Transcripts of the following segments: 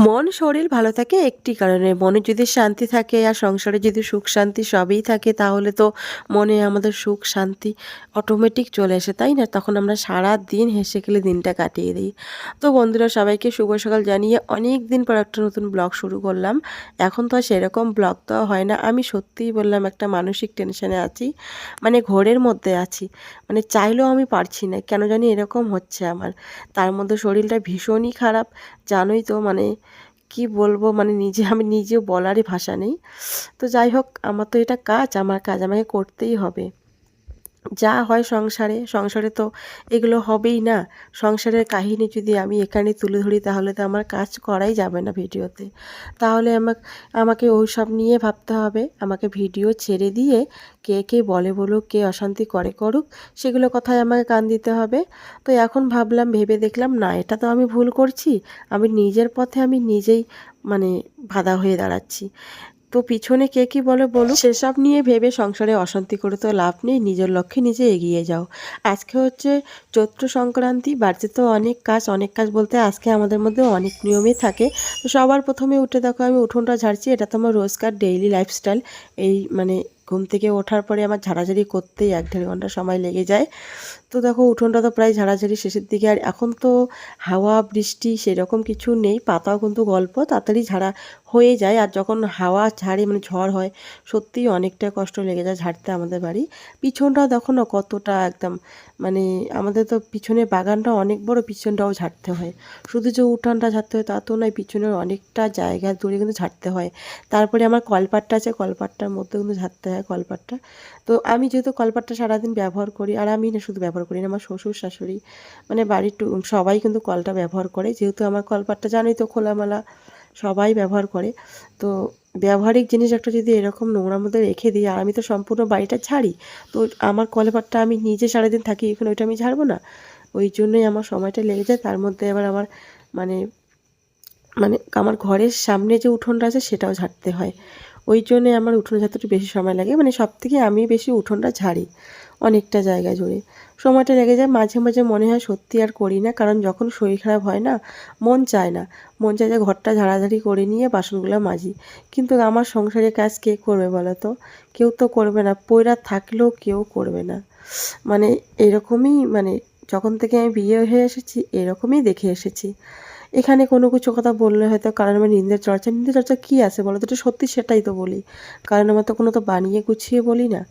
মন শরীর ভালো থাকে একটি কারণে, মনে যদি শান্তি থাকে আর সংসারে যদি সুখ শান্তি সবই থাকে তাহলে তো মনে আমাদের সুখ শান্তি অটোমেটিক চলে আসে, তাই না? তখন আমরা সারা দিন হেসে খেলে দিনটা কাটিয়ে দিই। তো বন্ধুরা, সবাইকে শুভ সকাল জানিয়ে অনেক দিন পর একটা নতুন ব্লগ শুরু করলাম। এখন তো আর সেরকম ব্লগ তো হয় না। আমি সত্যিই বললাম, একটা মানসিক টেনশনে আছি, মানে ঘোরের মধ্যে আছি, মানে চাইলেও আমি পারছি না, কেন জানি এরকম হচ্ছে আমার। তার মধ্যে শরীরটা ভীষণই খারাপ, জানোই তো, মানে কি বলবো, মানে আমি নিজেও বলারই ভাষা নেই। তো যাই হোক, আমার তো এটা কাজ, আমার কাজ আমাকে করতেই হবে। যা হয় সংসারে, সংসারে তো এগুলো হবেই না। সংসারের কাহিনী যদি আমি এখানে তুলে ধরি তাহলে তো আমার কাজ করাই যাবে না ভিডিওতে। তাহলে আমাকে ওই সব নিয়ে ভাবতে হবে। আমাকে ভিডিও ছেড়ে দিয়ে কে কে বলে বলুক, কে অশান্তি করে করুক, সেগুলো কথায় আমাকে কান দিতে হবে। তো এখন ভাবলাম, ভেবে দেখলাম, না, এটা তো আমি ভুল করছি। আমি নিজের পথে আমি নিজেই মানে বাধা হয়ে দাঁড়াচ্ছি। তো পিছনে কে কী বলে বলুক, সেসব নিয়ে ভেবে সংসারে অশান্তি করে তো লাভ নেই। নিজের লক্ষ্যে নিজে এগিয়ে যাও। আজকে হচ্ছে চৈত্র সংক্রান্তি, বাড়িতে তো অনেক কাজ বলতে আজকে আমাদের মধ্যে অনেক নিয়মই থাকে। তো সবার প্রথমে উঠে দেখো আমি উঠোনটা ঝাড়ছি। এটা তো আমার রোজকার ডেইলি লাইফস্টাইল। এই মানে ঘুম থেকে ওঠার পরে আমার ঝাড়াঝাড়ি করতেই 1-1.5 ঘন্টা সময় লেগে যায়। তো দেখো উঠোনটা তো প্রায় ঝাড়াঝাড়ি শেষের দিকে। আর এখন তো হাওয়া বৃষ্টি সেরকম কিছু নেই, পাতাও কিন্তু গল্প তাড়াতাড়ি ঝাড়া হয়ে যায়। আর যখন হাওয়া ঝাড়ে, মানে ঝড় হয়, সত্যিই অনেকটা কষ্ট লেগে যায় ঝাড়তে আমাদের বাড়ি। পিছনটাও দেখো না কতটা একদম, মানে আমাদের তো পিছনের বাগানটা অনেক বড়, পিছনটাও ঝাড়তে হয়। শুধু যে উঠানটা ঝাড়তে হয় তা তো নয়, পিছনের অনেকটা জায়গা দূরে কিন্তু ঝাড়তে হয়। তারপরে আমার কলপাটটা আছে, কলপাটটার মধ্যে কিন্তু ঝাড়তে হয় কলপাটটা। তো আমি যেহেতু কলপাটটা সারাদিন ব্যবহার করি, আর আমি না শুধু ব্যবহার করি না, আমার শ্বশুর শাশুড়ি, মানে বাড়ির সবাই কিন্তু কলটা ব্যবহার করে। যেহেতু আমার কলপাটটা জানোই তো খোলামেলা, সবাই ব্যবহার করে। তো ব্যবহারিক জিনিস একটা যদি এরকম নোংরার মধ্যে রেখে দিই, আর আমি তো সম্পূর্ণ বাড়িটা ছাড়ি, তো আমার কলপাটটা আমি নিজে সারাদিন থাকি, এখন ওইটা আমি ঝাড়বো না? ওই জন্যই আমার সময়টা লেগে যায়। তার মধ্যে আবার আমার মানে মানে আমার ঘরের সামনে যে উঠোনটা আছে সেটাও ঝাড়তে হয়। ওই জন্যে আমার উঠোনে ঝাড়তে একটু বেশি সময় লাগে, মানে সব থেকে আমি বেশি উঠোনটা ঝাড়ি অনেকটা জায়গা জুড়ে। সময়টা লেগে যায়, মাঝে মাঝে মনে হয় সত্যি আর করি না, কারণ যখন শরীর খারাপ হয় না, মন চায় না, মন চায় যে ঘরটা ঝাড়াঝাড়ি করে নিয়ে বাসনগুলো মাজি। কিন্তু আমার সংসারের কাজ কে করবে বলো তো? কেউ তো করবে না, পয়রা থাকলেও কেউ করবে না। মানে এরকমই, মানে যখন থেকে আমি বিয়ে হয়ে এসেছি এরকমই দেখে এসেছি। এখানে কোনো কিছু কথা বললে হয়তো কারণ আমার নিন্দের চর্চা কী আছে বলো তো? এটা সত্যি সেটাই তো বলি, কারণ আমার তো কোনো তো বানিয়ে গুছিয়ে বলি না,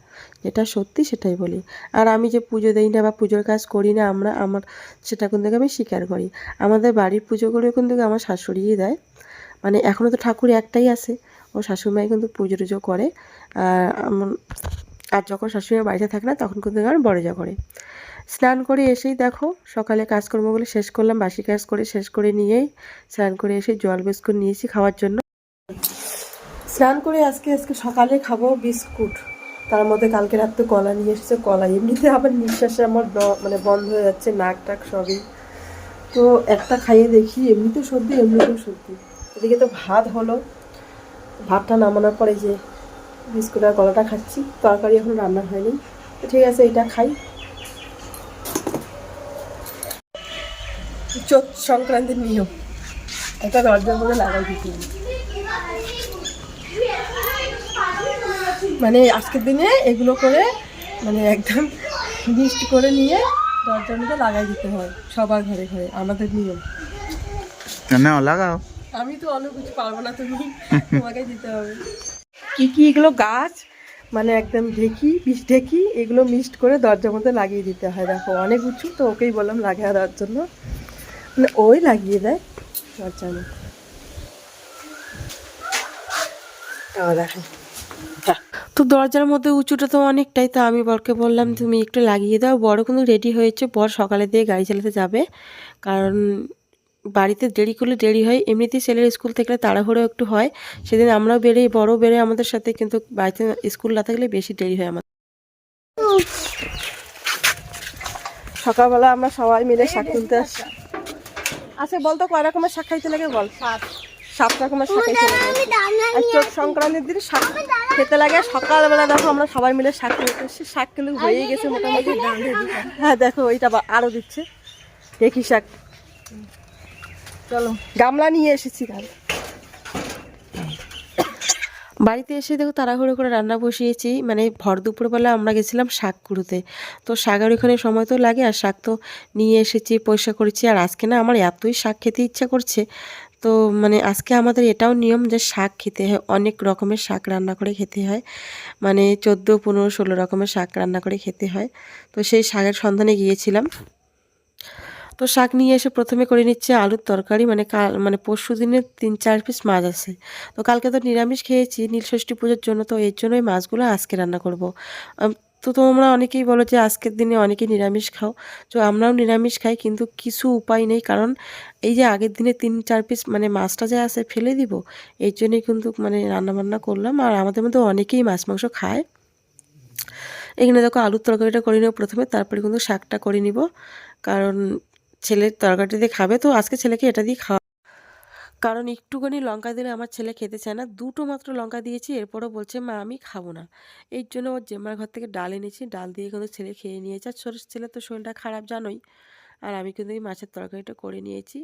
যেটা সত্যি সেটাই বলি। আর আমি যে পুজো দিই না বা পুজোর কাজ করি না আমার সেটা কিন্তু আমি স্বীকার করি। আমাদের বাড়ির পুজোগুলো কিন্তু আমার শাশুড়িই দেয়। মানে এখনও তো ঠাকুর একটাই আছে, ও শাশুড়িমাই কিন্তু পুজো টুজো করে। আর যখন শাশুড়িমা বাড়িতে থাকে না তখন কিন্তু আমার বড় যা করে। স্নান করে এসেই দেখো সকালে কাজকর্মগুলো শেষ করলাম, বাসি কাজ করে শেষ করে নিয়েই স্নান করে এসে জল বিস্কুট নিয়েছি খাওয়ার জন্য। স্নান করে আজকে সকালে খাবো বিস্কুট। তার মধ্যে কালকে রাত্রে কলা নিয়ে এসেছে, কলা এমনিতে আবার নিঃশ্বাসে আমার মানে বন্ধ হয়ে যাচ্ছে, নাক টাক সবই। তো একটা খাইয়ে দেখি, এমনিতে সর্দি এমনিতেও সর্দি। এদিকে তো ভাত হলো, ভাতটা নামানোর পরে যে বিস্কুট আর কলাটা খাচ্ছি, তরকারি এখন রান্না হয়নি। তো ঠিক আছে, এটা খাই। চৈত্র সংক্রান্তির নিয়ম, একটা দরজার মধ্যে লাগাই দিতে হবে। মানে আজকের দিনে এগুলো করে, মানে একদম মিক্সড করে নিয়ে দরজার মধ্যে লাগাই দিতে হয় সবার ঘরে ঘরে, আমাদের নিয়ম। না লাগাও, আমি তো অনেক কিছু পারবো না, তোমাকে দিতে হবে। কি কি এগুলো গাছ, মানে একদম বিষ ঢেকি এগুলো মিক্সড করে দরজার মধ্যে লাগিয়ে দিতে হয়। দেখো অনেক উঁচু, তো ওকেই বললাম লাগিয়ে দেওয়ার জন্য, মানে ওই লাগিয়ে দেয় দরজার মধ্যে। দেখো তো দরজার মধ্যে উঁচুটা তো অনেকটাই, তো আমি বরকে বললাম তুমি একটু লাগিয়ে দাও। বড় কিন্তু রেডি হয়েছে, বর সকালে দিয়ে গাড়ি চালাতে যাবে, কারণ বাড়িতে দেরি করলে দেরি হয়। এমনিতেই ছেলের স্কুল থেকে তাড়াহুড়ো একটু হয়, সেদিন আমরাও বেরোই, বড় বেরোয় আমাদের সাথে, কিন্তু বাড়িতে স্কুল না থাকলে বেশি দেরি হয় আমাদের। সকালবেলা আমরা সবাই মিলে শাক তুলতে আসি। আচ্ছা বলতো কয় রকমের শাক খাইতে লাগে বল? 7 রকমের শাক খাইতে লাগে। আর চৈত্র সংক্রান্তির দিন শাক খেতে লাগে। সকালবেলা দেখো আমরা সবাই মিলে শাক তুলতে এসেছি, শাক কিন্তু হয়েই গেছে মোটামুটি। হ্যাঁ দেখো ওইটা আরও দিচ্ছে, দেখি শাক। চলো গামলা নিয়ে এসেছি, বাড়িতে এসে দেখো তাড়াহুড়ো করে রান্না বসিয়েছি, মানে ভর দুপুরবেলা আমরা গেছিলাম শাক কুড়োতে। তো শাকের ওখানে সময় তো লাগে, আর শাক তো নিয়ে এসেছি, পরিষ্কার করেছি। আর আজকে না আমার এতই শাক খেতে ইচ্ছা করছে, তো মানে আজকে আমাদের এটাও নিয়ম যে শাক খেতে হয়, অনেক রকমের শাক রান্না করে খেতে হয়, মানে 14, 15, 16 রকমের শাক রান্না করে খেতে হয়। তো সেই শাকের সন্ধানে গিয়েছিলাম। তো শাক নিয়ে এসে প্রথমে করে নিচ্ছে আলুর তরকারি, মানে মানে পরশু দিনের 3-4 পিস মাছ আছে। তো কালকে তো নিরামিষ খেয়েছি নীলষষ্ঠী পুজোর জন্য, তো এর জন্য ওই মাছগুলো আজকে রান্না করব। তো তোমরা অনেকেই বলো যে আজকের দিনে অনেকেই নিরামিষ খাও, তো আমরাও নিরামিষ খাই, কিন্তু কিছু উপায় নেই, কারণ এই যে আগের দিনে 3-4 পিস মানে মাছটা যে আছে ফেলে দিব, এই জন্যই কিন্তু মানে রান্নাবান্না করলাম। আর আমাদের মধ্যে অনেকেই মাছ মাংস খায়। এখানে দেখো আলুর তরকারিটা করে নেবো প্রথমে, তারপরে কিন্তু শাকটা করে নিব, কারণ ছেলের তরকারিটা দিয়ে খাবে, তো আজকে ছেলেকে এটা দিয়ে খাওয়া, কারণ একটুখানি লঙ্কা দিলে আমার ছেলে খেতে চায় না। দুটো মাত্র লঙ্কা দিয়েছি, এরপরও বলছে মা আমি খাবো না। এই জন্য ওর জেম্মার ঘর থেকে ডাল এনেছি, ডাল দিয়ে কিন্তু ছেলে খেয়ে নিয়েছে। আর ছোটো ছেলে তো শরীরটা খারাপ জানোই। আর আমি কিন্তু এই মাছের তরকারিটা করে নিয়েছি,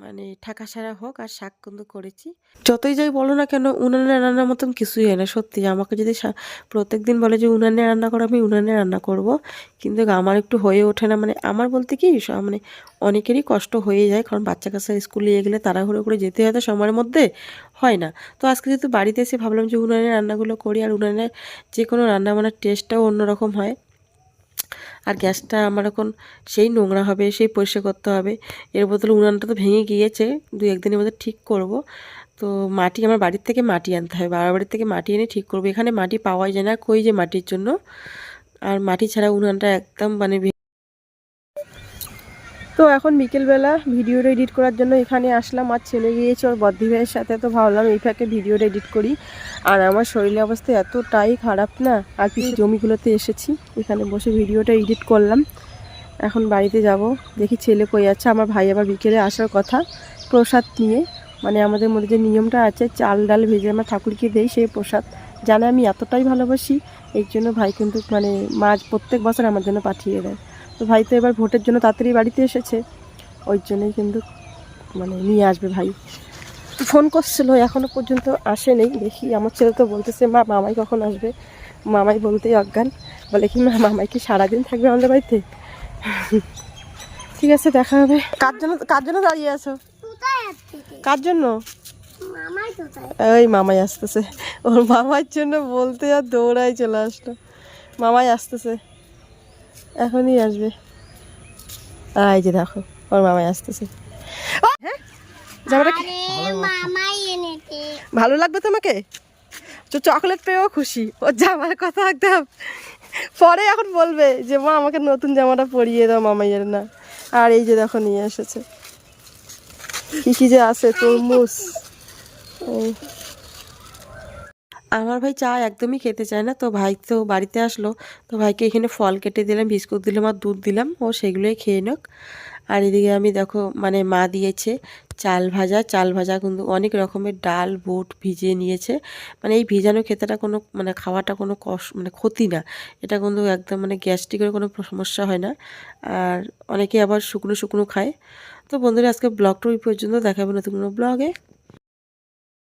মানে ঠাকা সারা হোক, আর শাক কিন্তু করেছি। যতই যাই বলো না কেন, উনানে রান্নার মতন কিছুই হয় না সত্যি। আমাকে যদি প্রত্যেক দিন বলে যে উনানে রান্না করো, আমি উনানে রান্না করব, কিন্তু আমার একটু হয়ে ওঠে না। মানে আমার বলতে কি মানে অনেকেরই কষ্ট হয়ে যায়, কারণ বাচ্চা কাচ্চা স্কুলে গেলে তাড়াহুড়ো করে যেতে হয়, তো সময়ের মধ্যে হয় না। তো আজকে যেহেতু বাড়িতে এসে ভাবলাম যে উনানে রান্নাগুলো করি, আর উনানে যে কোনো রান্না বান্নার টেস্টটাও অন্যরকম হয়। আর গ্যাসটা আমার এখন সেই নোংরা হবে, সেই পরিষ্কার করতে হবে। এর বদলে উনানটা তো ভেঙে গিয়েছে, 2-1 দিনের মধ্যে ঠিক করব। তো মাটি আমার বাড়ির থেকে মাটি আনতে হবে, বাবার বাড়ির থেকে মাটি এনে ঠিক করব। এখানে মাটি পাওয়াই যায় না, কই যে মাটির জন্য। আর মাটি ছাড়া উনানটা একদম মানে তো এখন বিকেলবেলা ভিডিওটা এডিট করার জন্য এখানে আসলাম। আর ছেলে গিয়েছে ওর বদ্দি ভাইয়ের সাথে, তো ভাবলাম এই ফাঁকে ভিডিওটা এডিট করি। আর আমার শরীরের অবস্থা এতটাই খারাপ না, আর কিছু জমিগুলোতে এসেছি, এখানে বসে ভিডিওটা এডিট করলাম। এখন বাড়িতে যাব, দেখি ছেলে কই যাচ্ছে। আমার ভাই আবার বিকেলে আসার কথা প্রসাদ নিয়ে, মানে আমাদের মধ্যে যে নিয়মটা আছে চাল ডাল ভেজে আমরা ঠাকুরকে দেই, সেই প্রসাদ জানে আমি এতটাই ভালোবাসি, এই জন্য ভাই কিন্তু মানে মাছ প্রত্যেক বছর আমার জন্য পাঠিয়ে দেয়। তো ভাই তো এবার ভোটের জন্য তাড়াতাড়ি বাড়িতে এসেছে, ওই জন্যই কিন্তু মানে নিয়ে আসবে ভাই। ফোন করছিল, এখনও পর্যন্ত আসেনি। দেখি, আমার ছেলে তো বলতেছে মা মামাই কখন আসবে, মামাই বলতেই অজ্ঞান, বলে কি মা মামাই কি সারাদিন থাকবে আমাদের বাড়িতে। ঠিক আছে, দেখা হবে। কার জন্য দাঁড়িয়ে আছো? কার জন্য? ওই মামাই আসতেছে, ওর মামার জন্য বলতে আর দৌড়াই চলে আসলো। মামাই আসতেছে, এখনই আসবে। এই যে দেখো, ওর মামাই আসতেছে। হ্যাঁ, জামাটা ভালো লাগবে তোমাকে? তো চকলেট পেয়েও খুশি, ওর জামার কথা একদম পরে এখন বলবে যে মা আমাকে নতুন জামাটা পরিয়ে দাও মামাইয়ের না। আর এই যে দেখো নিয়ে এসেছে কি যে আছে, তরমুজ। আমার ভাই চা একদমই খেতে চায় না, তো ভাই তো বাড়িতে আসলো, তো ভাইকে এখানে ফল কেটে দিলাম, বিস্কুট দিলাম আর দুধ দিলাম, ও সেগুলোই খেয়ে নোক। আর এদিকে আমি দেখো মানে মা দিয়েছে চাল ভাজা কিন্তু অনেক রকমের ডাল বুট ভিজিয়ে নিয়েছে। মানে এই ভিজানো খেতেটা কোনো মানে খাওয়াটা কোনো মানে ক্ষতি না, এটা কিন্তু একদম মানে গ্যাস্ট্রিকের কোনো সমস্যা হয় না। আর অনেকে আবার শুকনো শুকনো খায়। তো বন্ধুরা, আজকে ব্লগটা ওই পর্যন্ত, দেখাবো নতুন কোনো ব্লগে।